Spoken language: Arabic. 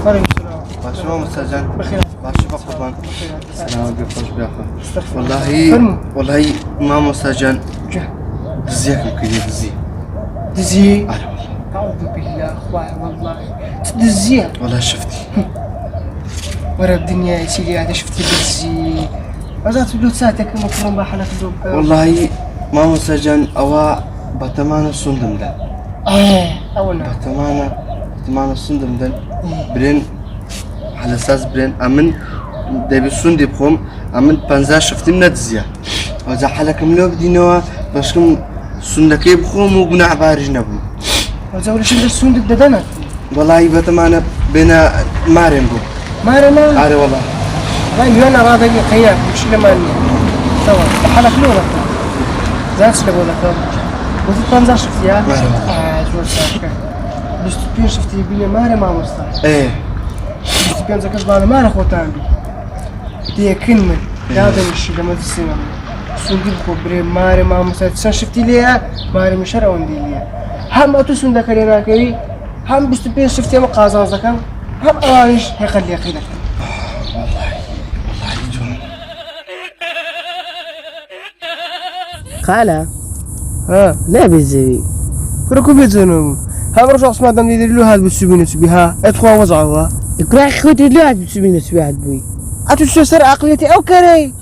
وعليكم السلام. باشا مستجان بخير. باشا بقربان السلام عليكم خوش بياخذ استغفر والله ما مستجان جه. دزيك ممكن دزي دزي. أنا والله أعوذ بالله أخوي والله تدزي والله شفتي ورا الدنيا يا سيدي هذا شفت دزي أزات بلوت ساعتك مكرم بحالك دوب والله ما مستجان أوا بتمانى السندم ده أولنا بتمانى السندم ده برين على أساس برين أمن دبي السندي بخوم أمن بنزا شفتي من دزيا وإذا حالكم لو بدينوا باشكم سندكي بخوم وبناع بارج نبو وزول شو السوند الددنا والله بتمانى بين مارين بو ما عاري والله لا أنا راضي خيار مش لما توا بحالك لولا زاد شلون ولا وفي بنزا شفتي يا شو ساكر بس تبين شفتي بيا ماري ما مصطفى إيه بس تبين زكاش بالا ماري خوتان بي دي كلمة هذا الشيء لما تسمع سندي بخبري ماري ما مصطفى شفتي ليها ماري مشرا وندي ليها هم أتو سندك لنا كوي هم بس تبين شفتي ما قازان زكام هم أوانش هيخلي خيلك والله جون خالة ها لا بالزبي كركو بيتزنو ها برجع اسمع دم يدير له هذا بالسبينة بها ادخل وزعوا يقول أخي خوتي لا تسمينه سواحد بوي أتو تسر عقليتي أو كري